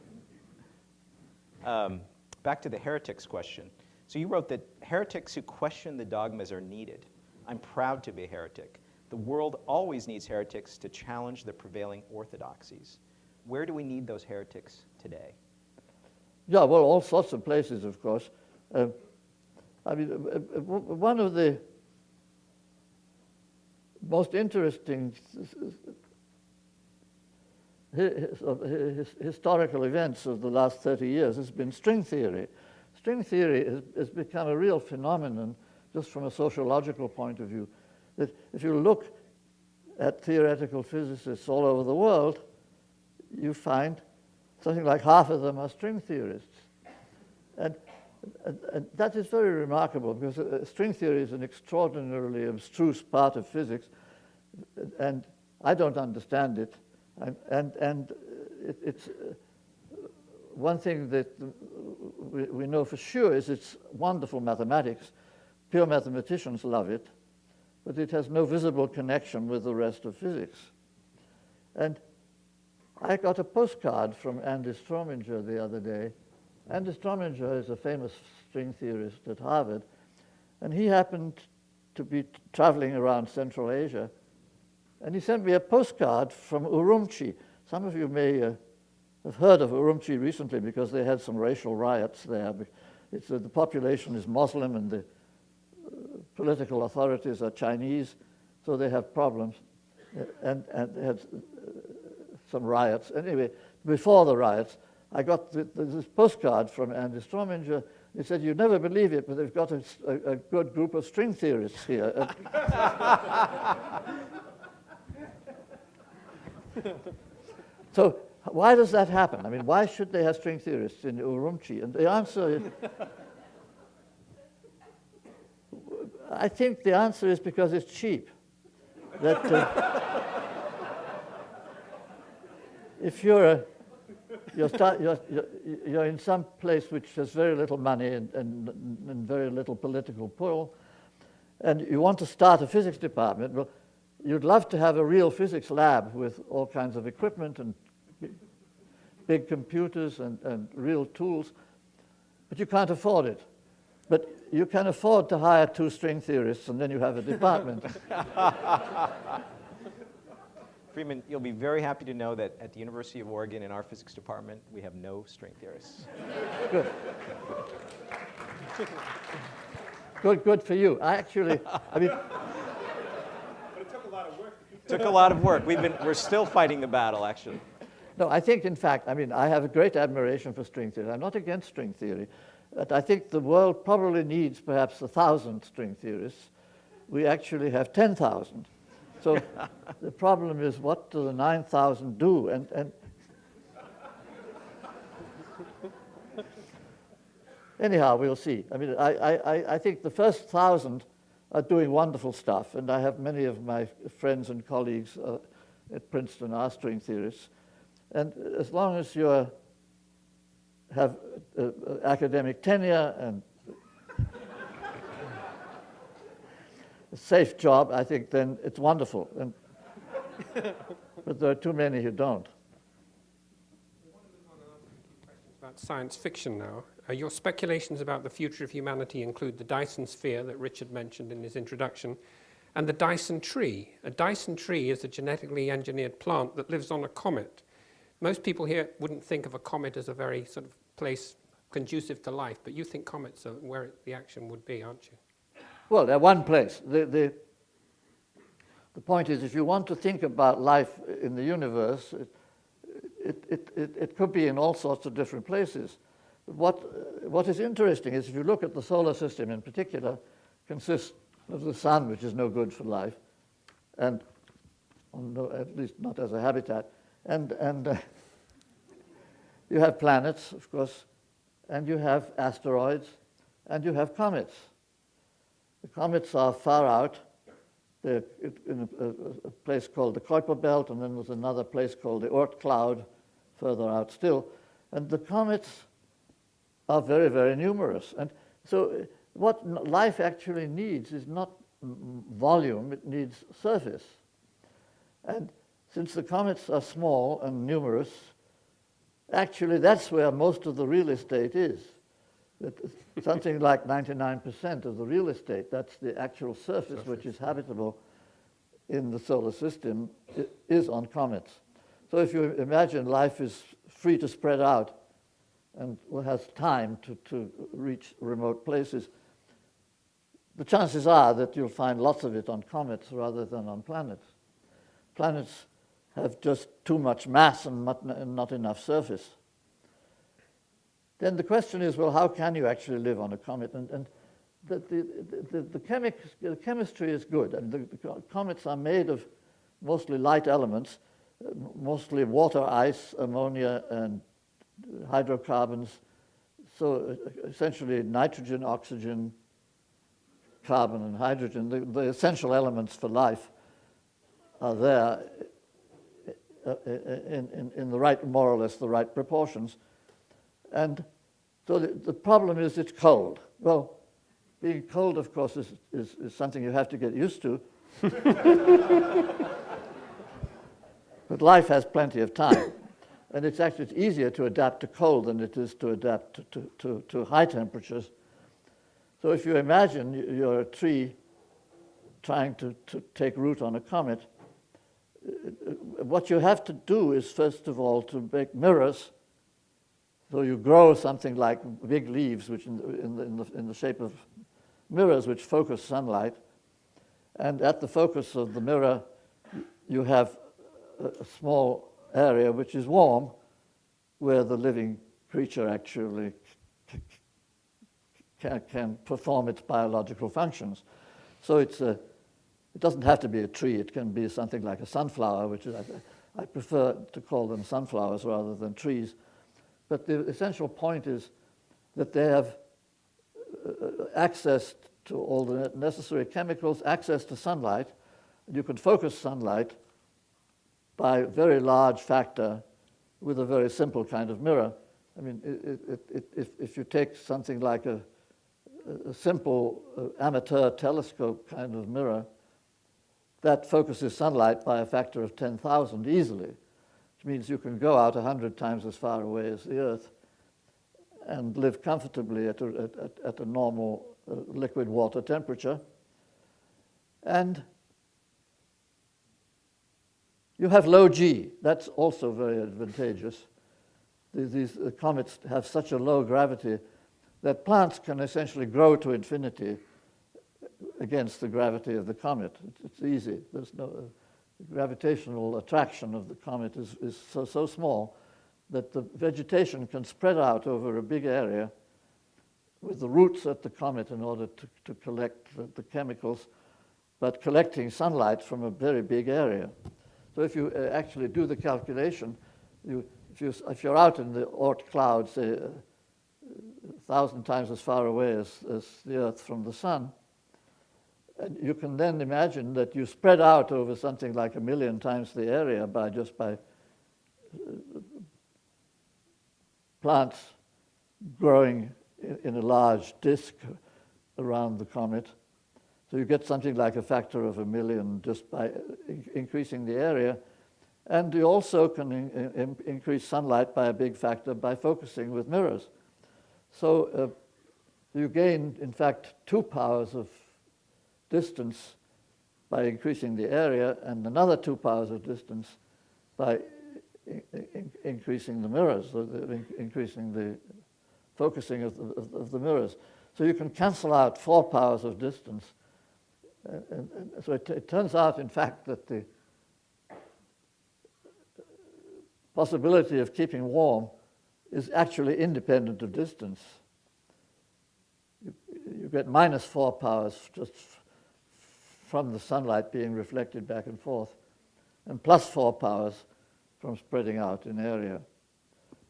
Back to the heretics question. So you wrote that heretics who question the dogmas are needed. I'm proud to be a heretic. The world always needs heretics to challenge the prevailing orthodoxies. Where do we need those heretics today? Yeah, well, all sorts of places, of course. I mean, one of the most interesting historical events of the last 30 years has been string theory. String theory has become a real phenomenon just from a sociological point of view. That if you look at theoretical physicists all over the world, you find something like half of them are string theorists. And that is very remarkable because string theory is an extraordinarily abstruse part of physics, and I don't understand it. And it's one thing that we know for sure is it's wonderful mathematics. Pure mathematicians love it, but it has no visible connection with the rest of physics. And I got a postcard from Andy Strominger the other day. Andy Strominger is a famous string theorist at Harvard, and he happened to be traveling around Central Asia, and he sent me a postcard from Urumqi. Some of you may have heard of Urumqi recently because they had some racial riots there. The population is Muslim and the political authorities are Chinese, so they have problems, and they had some riots. Anyway, before the riots, I got this postcard from Andy Strominger. He said, "You'd never believe it, but they've got a good group of string theorists here." So why does that happen? I mean, why should they have string theorists in Urumqi? And the answer is, I think the answer is because it's cheap. That if you're in some place which has very little money and very little political pull, and you want to start a physics department, well, you'd love to have a real physics lab with all kinds of equipment, big computers and real tools, but you can't afford it. But you can afford to hire 2 string theorists, and then you have a department. Freeman, you'll be very happy to know that at the University of Oregon in our physics department, we have no string theorists. Good. Good for you. I mean, But it took a lot of work. Took a lot of work. We're still fighting the battle, actually. no, I think, in fact, I mean, I have a great admiration for string theory. I'm not against string theory, but I think the world probably needs perhaps 1,000 string theorists. We actually have 10,000. So the problem is, what do the 9,000 do? And anyhow, we'll see. I mean, I think the first 1,000 are doing wonderful stuff, and I have many of my friends and colleagues at Princeton are string theorists. And as long as you have academic tenure and a safe job, I think then it's wonderful. But there are too many who don't. About science fiction now. Your speculations about the future of humanity include the Dyson sphere that Richard mentioned in his introduction, and the Dyson tree. A Dyson tree is a genetically engineered plant that lives on a comet. Most people here wouldn't think of a comet as a very sort of place conducive to life, but you think comets are where the action would be, aren't you? Well, they're one place. The point is, if you want to think about life in the universe, it could be in all sorts of different places. What is interesting is, if you look at the solar system in particular, consists of the sun, which is no good for life, and at least not as a habitat, and you have planets, of course, and you have asteroids, and you have comets. The comets are far out. They're in a place called the Kuiper Belt, and then there's another place called the Oort cloud further out still. And the comets are very, very numerous. And so what life actually needs is not volume, it needs surface. And since the comets are small and numerous, actually that's where most of the real estate is. Something like 99% of the real estate, that's the actual surface which is habitable in the solar system, is on comets. So if you imagine life is free to spread out and has time to reach remote places, the chances are that you'll find lots of it on comets rather than on planets. Planets have just too much mass and not enough surface. Then the question is, well, how can you actually live on a comet? And the chemistry is good. And the comets are made of mostly light elements, mostly water, ice, ammonia, and hydrocarbons. So essentially nitrogen, oxygen, carbon, and hydrogen, the essential elements for life are there in the right, more or less the right proportions. And so the problem is it's cold. Well, being cold, of course, is something you have to get used to. But life has plenty of time. And it's easier to adapt to cold than it is to adapt to high temperatures. So if you imagine you're a tree trying to take root on a comet, what you have to do is, first of all, to make mirrors. So you grow something like big leaves, which in the shape of mirrors, which focus sunlight. And at the focus of the mirror, you have a small area which is warm, where the living creature actually can perform its biological functions. So it doesn't have to be a tree. It can be something like a sunflower, which I prefer to call them sunflowers rather than trees. But the essential point is that they have access to all the necessary chemicals, access to sunlight. And you can focus sunlight by a very large factor with a very simple kind of mirror. I mean, if you take something like a simple amateur telescope kind of mirror, that focuses sunlight by a factor of 10,000 easily, which means you can go out 100 times as far away as the Earth and live comfortably at a normal liquid water temperature. And you have low G. That's also very advantageous. These comets have such a low gravity that plants can essentially grow to infinity against the gravity of the comet. It's easy. There's no gravitational attraction of the comet is so small that the vegetation can spread out over a big area with the roots at the comet in order to collect the chemicals, but collecting sunlight from a very big area. So if you actually do the calculation, if you're out in the Oort cloud, say 1,000 times as far away as the Earth from the sun, and you can then imagine that you spread out over something like 1 million times the area by plants growing in a large disk around the comet. So you get something like a factor of 1 million just by increasing the area. And you also can increase sunlight by a big factor by focusing with mirrors. So you gain, in fact, 2 powers of distance by increasing the area, and another 2 powers of distance by increasing the mirrors, increasing the focusing of the mirrors. So you can cancel out 4 powers of distance. And so it turns out, in fact, that the possibility of keeping warm is actually independent of distance. You get -4 powers just from the sunlight being reflected back and forth, and +4 powers from spreading out in area.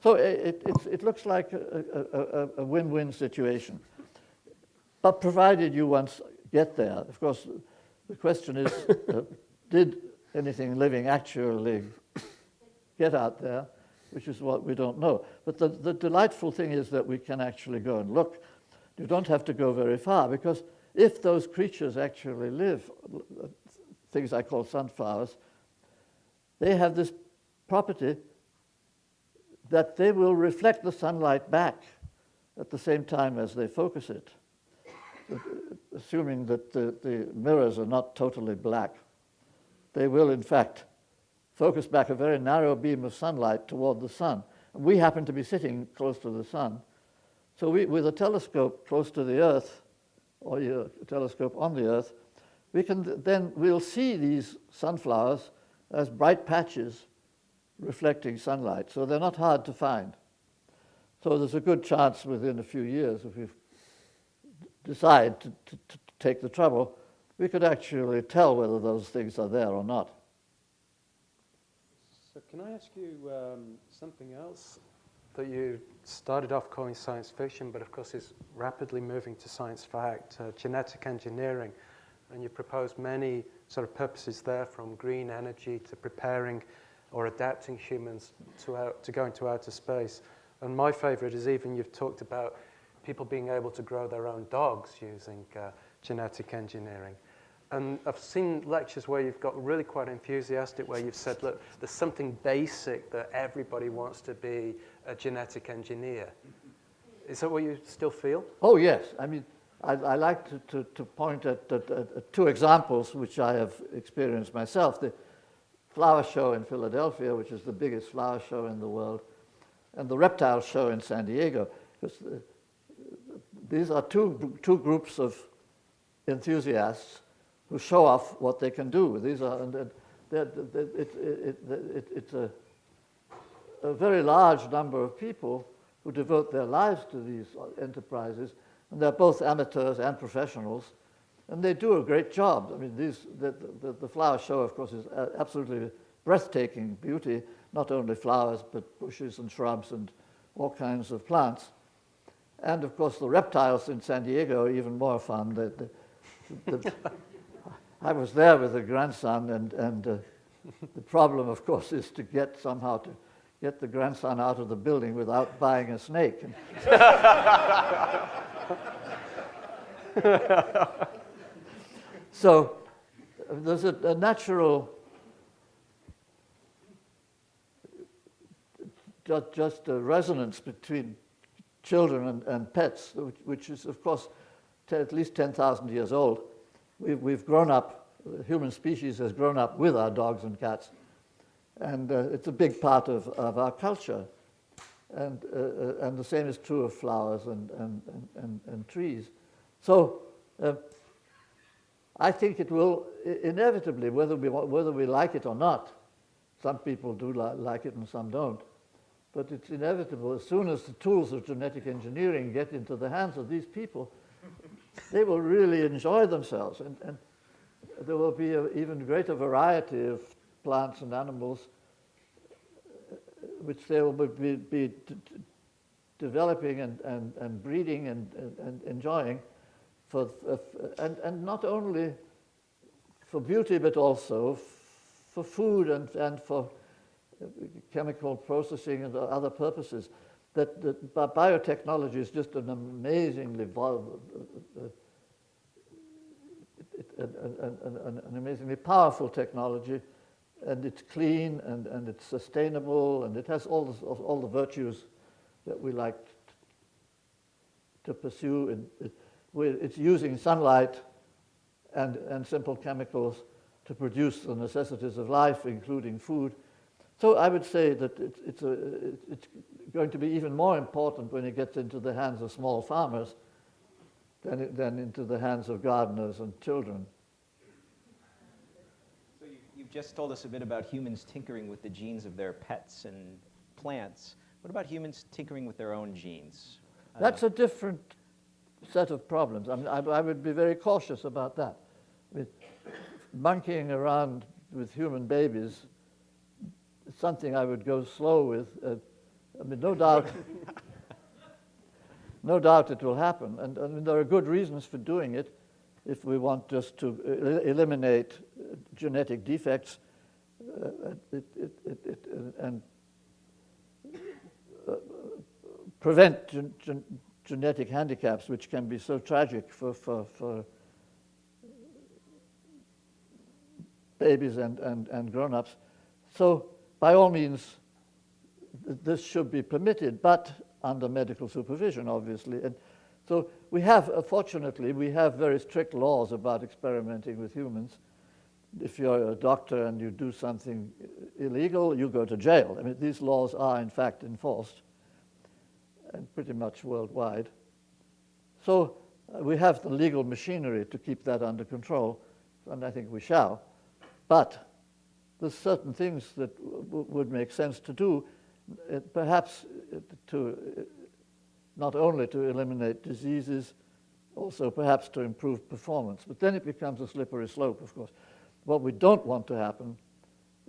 So it looks like a win-win situation. But provided you once get there, of course, the question is, did anything living actually get out there, which is what we don't know. But the delightful thing is that we can actually go and look. You don't have to go very far, because if those creatures actually live, things I call sunflowers, they have this property that they will reflect the sunlight back at the same time as they focus it, assuming that the mirrors are not totally black. They will, in fact, focus back a very narrow beam of sunlight toward the sun. And we happen to be sitting close to the sun. So with a telescope close to the Earth, or a telescope on the Earth, we'll see these sunflowers as bright patches reflecting sunlight. So they're not hard to find. So there's a good chance within a few years, if we decide to take the trouble, we could actually tell whether those things are there or not. So can I ask you something else that you started off calling science fiction, but of course is rapidly moving to science fact, genetic engineering, and you proposed many sort of purposes there, from green energy to preparing or adapting humans to go into outer space. And my favorite is even you've talked about people being able to grow their own dogs using genetic engineering. And I've seen lectures where you've got really quite enthusiastic, where you've said, look, there's something basic that everybody wants to be a genetic engineer. Is that what you still feel? Oh, yes. I mean, I like to point at 2 examples which I have experienced myself. The flower show in Philadelphia, which is the biggest flower show in the world, and the reptile show in San Diego. Because these are two groups of enthusiasts who show off what they can do. These are, it's a very large number of people who devote their lives to these enterprises, and they're both amateurs and professionals, and they do a great job. I mean, the flower show, of course, is absolutely breathtaking beauty, not only flowers, but bushes and shrubs and all kinds of plants. And, of course, the reptiles in San Diego are even more fun. I was there with a grandson, and the problem, of course, is to get the grandson out of the building without buying a snake. So there's a natural just a resonance between children and pets, which is, of course, at least 10,000 years old. We've grown up, the human species has grown up with our dogs and cats, and it's a big part of our culture. And the same is true of flowers and trees. So I think it will inevitably, whether we like it or not, some people do like it and some don't, but it's inevitable. As soon as the tools of genetic engineering get into the hands of these people, they will really enjoy themselves, and there will be an even greater variety of plants and animals which they will be developing and breeding and enjoying, and not only for beauty but also for food and for chemical processing and other purposes. That biotechnology is just an amazingly an amazingly powerful technology, and it's clean and it's sustainable, and it has all the virtues that we like to pursue. It's using sunlight and simple chemicals to produce the necessities of life, including food. So I would say that it's going to be even more important when it gets into the hands of small farmers than into the hands of gardeners and children. So you've just told us a bit about humans tinkering with the genes of their pets and plants. What about humans tinkering with their own genes? That's a different set of problems. I mean, I would be very cautious about that. With monkeying around with human babies, it's something I would go slow with. I mean, no doubt, no doubt it will happen. And I mean, there are good reasons for doing it if we want just to eliminate genetic defects and prevent genetic handicaps, which can be so tragic for babies and grown-ups. So by all means, this should be permitted, but under medical supervision, obviously. And so we have, fortunately, we have very strict laws about experimenting with humans. If you're a doctor and you do something illegal, you go to jail. I mean, these laws are, in fact, enforced, and pretty much worldwide. So we have the legal machinery to keep that under control, and I think we shall. But there's certain things that would make sense to do, perhaps to not only to eliminate diseases, also perhaps to improve performance. But then it becomes a slippery slope, of course. What we don't want to happen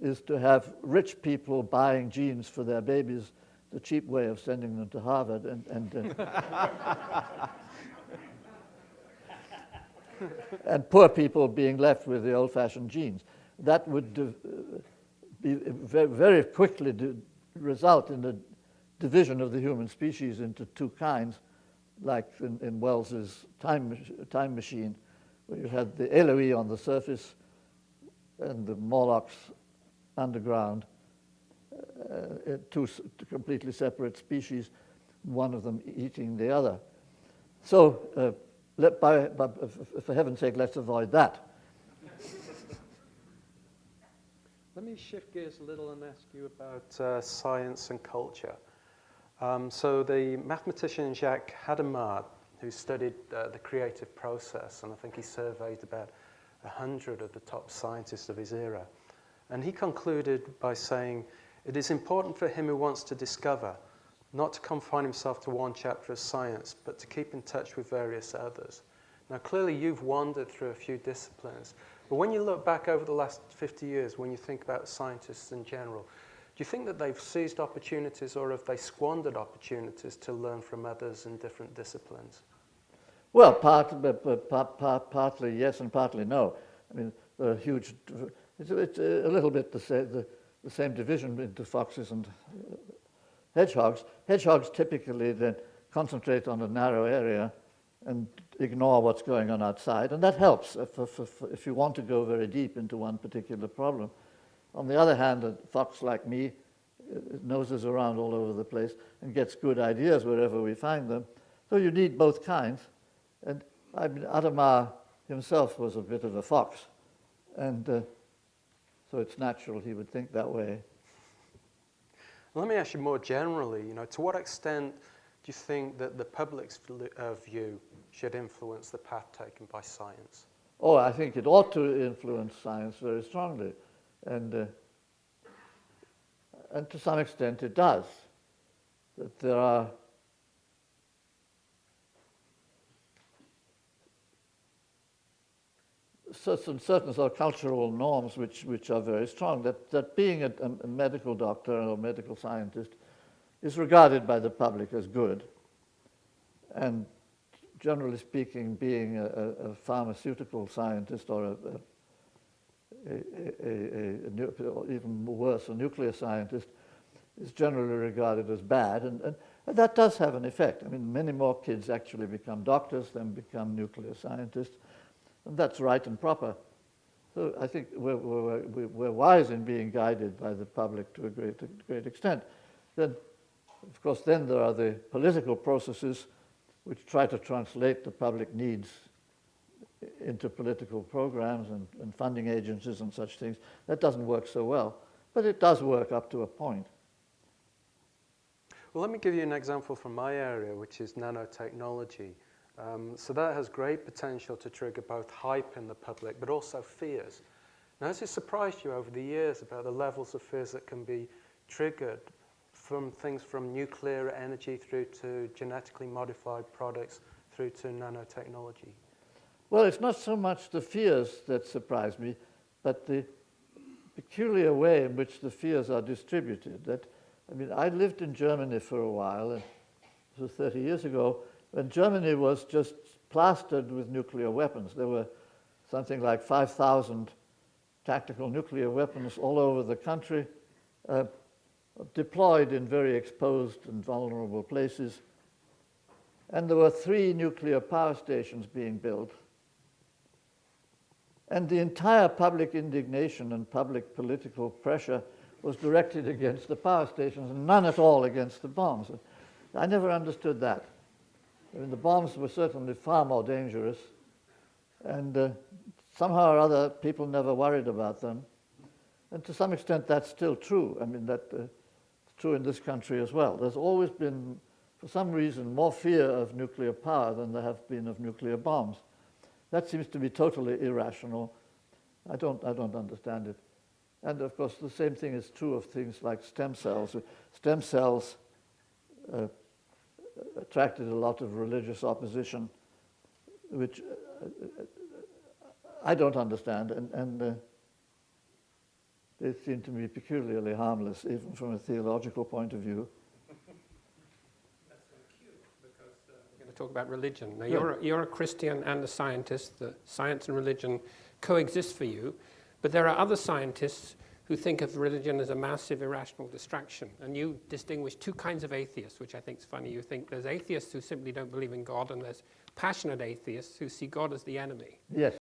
is to have rich people buying genes for their babies, the cheap way of sending them to Harvard, and poor people being left with the old-fashioned genes. That would be very quickly result in the division of the human species into two kinds, like in Wells's time machine, where you had the Eloi on the surface and the Morlocks underground, two completely separate species, one of them eating the other. So, for heaven's sake, let's avoid that. Let me shift gears a little and ask you about science and culture. So the mathematician Jacques Hadamard, who studied the creative process, and I think he surveyed about 100 of the top scientists of his era, and he concluded by saying, it is important for him who wants to discover not to confine himself to one chapter of science, but to keep in touch with various others. Now, clearly you've wandered through a few disciplines, but when you look back over the last 50 years, when you think about scientists in general, do you think that they've seized opportunities, or have they squandered opportunities to learn from others in different disciplines? Well, partly yes and partly no. I mean, there are huge. It's a little bit the same division into foxes and hedgehogs. Hedgehogs typically then concentrate on a narrow area and ignore what's going on outside, and that helps if you want to go very deep into one particular problem. On the other hand, a fox like me noses around all over the place and gets good ideas wherever we find them. So you need both kinds. And I mean, Adamar himself was a bit of a fox. And so it's natural he would think that way. Let me ask you more generally, to what extent do you think that the public's view should influence the path taken by science? Oh, I think it ought to influence science very strongly. And to some extent it does. That there are certain sort of cultural norms which are very strong, that being a medical doctor or medical scientist is regarded by the public as good. And generally speaking, being a pharmaceutical scientist or even worse, a nuclear scientist is generally regarded as bad. And that does have an effect. I mean, many more kids actually become doctors than become nuclear scientists. And that's right and proper. So I think we're wise in being guided by the public to a great extent. Then, of course, then there are the political processes which try to translate the public needs into political programs and funding agencies and such things. That doesn't work so well, but it does work up to a point. Well, let me give you an example from my area, which is nanotechnology. So that has great potential to trigger both hype in the public, but also fears. Now, has it surprised you over the years about the levels of fears that can be triggered from things from nuclear energy through to genetically modified products through to nanotechnology? Well, it's not so much the fears that surprise me, but the peculiar way in which the fears are distributed. I lived in Germany for a while, and this was 30 years ago, when Germany was just plastered with nuclear weapons. There were something like 5,000 tactical nuclear weapons all over the country, deployed in very exposed and vulnerable places. And there were 3 nuclear power stations being built. And the entire public indignation and public political pressure was directed against the power stations and none at all against the bombs. I never understood that. I mean, the bombs were certainly far more dangerous, and somehow or other people never worried about them. And to some extent that's still true. I mean, that's true in this country as well. There's always been, for some reason, more fear of nuclear power than there have been of nuclear bombs. That seems to be totally irrational. I don't understand it. And of course, the same thing is true of things like stem cells. Stem cells attracted a lot of religious opposition, which I don't understand, and they seem to me peculiarly harmless, even from a theological point of view. That's so cute, because we're going to talk about religion. Now, you're a Christian and a scientist. The science and religion coexist for you, but there are other scientists who think of religion as a massive irrational distraction. And you distinguish 2 kinds of atheists, which I think is funny. You think there's atheists who simply don't believe in God, and there's passionate atheists who see God as the enemy. Yes.